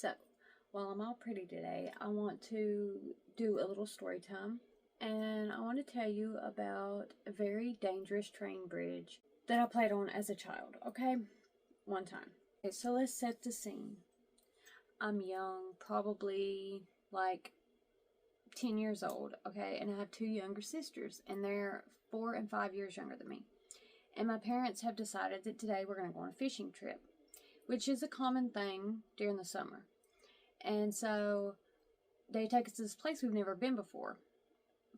So, while I'm all pretty today, I want to do a little story time. And I want to tell you about a very dangerous train bridge that I played on as a child, okay? One time. Okay, so let's set the scene. I'm young, probably like 10 years old, okay? And I have two younger sisters, and they're 4 and 5 years younger than me. And my parents have decided that today we're going to go on a fishing trip, which is a common thing during the summer. And so they take us to this place we've never been before.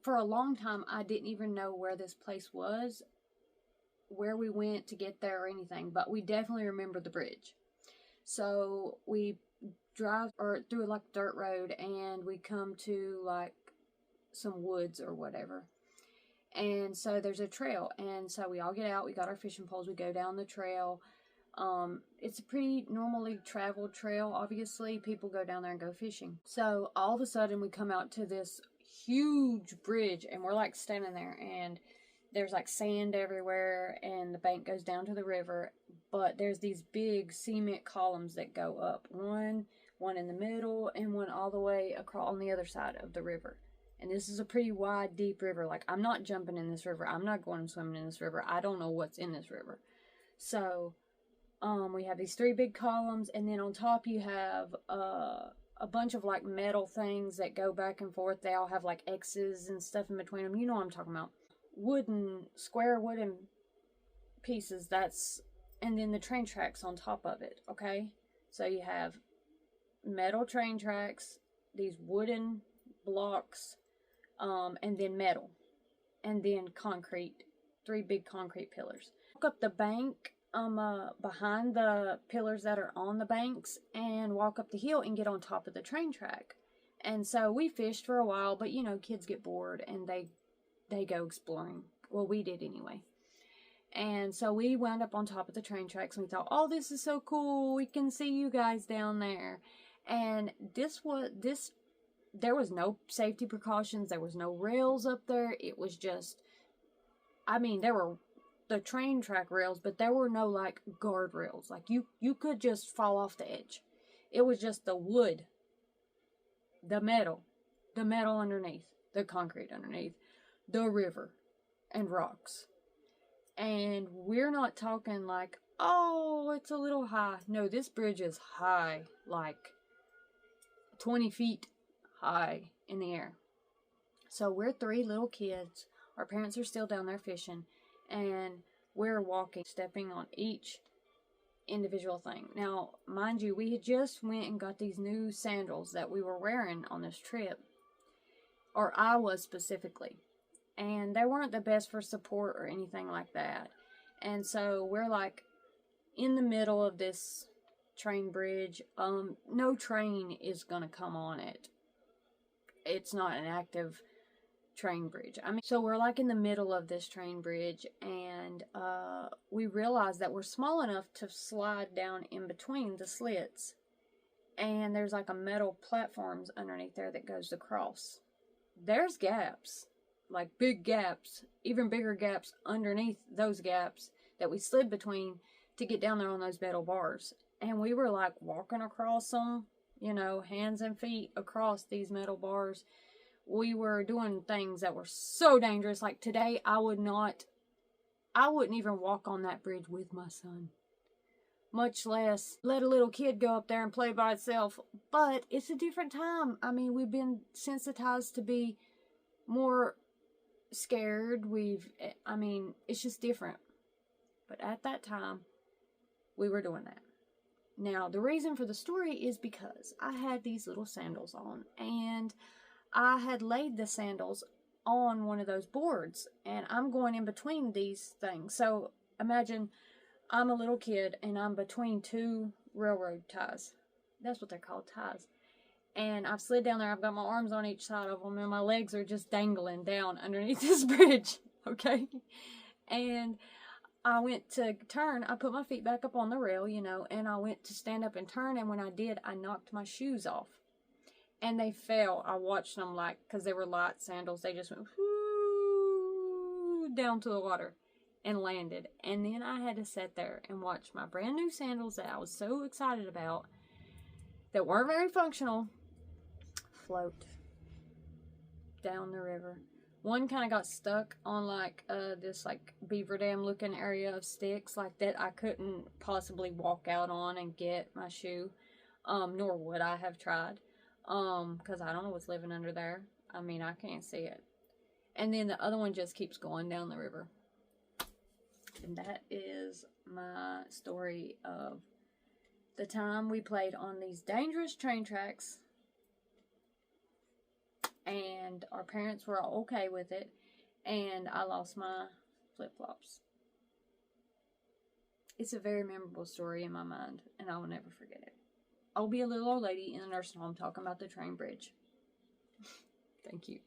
For a long time, I didn't even know where this place was, where we went to get there or anything, but we definitely remember the bridge. So we drive through like dirt road, and we come to like some woods or whatever. And so there's a trail, and so we all get out, we got our fishing poles, we go down the trail. It's a pretty normally traveled trail. Obviously, people go down there and go fishing. So all of a sudden we come out to this huge bridge, and we're like standing there, and there's like sand everywhere, and the bank goes down to the river, but there's these big cement columns that go up, one in the middle and one all the way across on the other side of the river. And this is a pretty wide, deep river. Like, I'm not jumping in this river, I'm not going swimming in this river, I don't know what's in this river. So we have these three big columns, and then on top you have a bunch of like metal things that go back and forth. They all have like X's and stuff in between them. You know what I'm talking about. Square wooden pieces, and then the train tracks on top of it, okay? So you have metal train tracks, these wooden blocks, and then metal, and then concrete, three big concrete pillars. Walk up the bank, behind the pillars that are on the banks, and walk up the hill and get on top of the train track. And so we fished for a while, but you know, kids get bored and they go exploring. Well, we did anyway. And so we wound up on top of the train tracks, and we thought, oh, this is so cool, we can see you guys down there. And there was no safety precautions, there was no rails up there. It was just, I mean, there were the train track rails, but there were no like guardrails. Like you could just fall off the edge. It was just the wood, the metal underneath, the concrete underneath, the river, and rocks. And we're not talking like, oh, it's a little high. No, this bridge is high, like 20 feet high in the air. So we're three little kids. Our parents are still down there fishing, and we're walking, stepping on each individual thing. Now, mind you, we had just went and got these new sandals that we were wearing on this trip, or I was specifically, and they weren't the best for support or anything like that. And so we're like in the middle of this train bridge. No train is gonna come on it. It's not an active train bridge. I mean, so we're like in the middle of this train bridge, and we realize that we're small enough to slide down in between the slits, and there's like a metal platforms underneath there that goes across. There's gaps, like big gaps, even bigger gaps underneath those gaps that we slid between to get down there on those metal bars. And we were like walking across them, you know, hands and feet across these metal bars. We were doing things that were so dangerous. Like today, I wouldn't even walk on that bridge with my son, much less let a little kid go up there and play by itself. But it's a different time. I mean, we've been sensitized to be more scared. It's just different. But at that time, we were doing that. Now, the reason for the story is because I had these little sandals on, and I had laid the sandals on one of those boards, and I'm going in between these things. So imagine I'm a little kid, and I'm between two railroad ties. That's what they're called, ties. And I've slid down there. I've got my arms on each side of them, and my legs are just dangling down underneath this bridge, okay? And I went to turn. I put my feet back up on the rail, you know, and I went to stand up and turn, and when I did, I knocked my shoes off. And they fell. I watched them, like, because they were light sandals, they just went whoo, down to the water and landed. And then I had to sit there and watch my brand new sandals that I was so excited about that weren't very functional float down the river. One kind of got stuck on like this like beaver dam looking area of sticks like that I couldn't possibly walk out on and get my shoe, nor would I have tried, because I don't know what's living under there. I mean, I can't see it. And then the other one just keeps going down the river. And that is my story of the time we played on these dangerous train tracks. And our parents were okay with it. And I lost my flip-flops. It's a very memorable story in my mind. And I will never forget it. I'll be a little old lady in a nursing home talking about the train bridge. Thank you.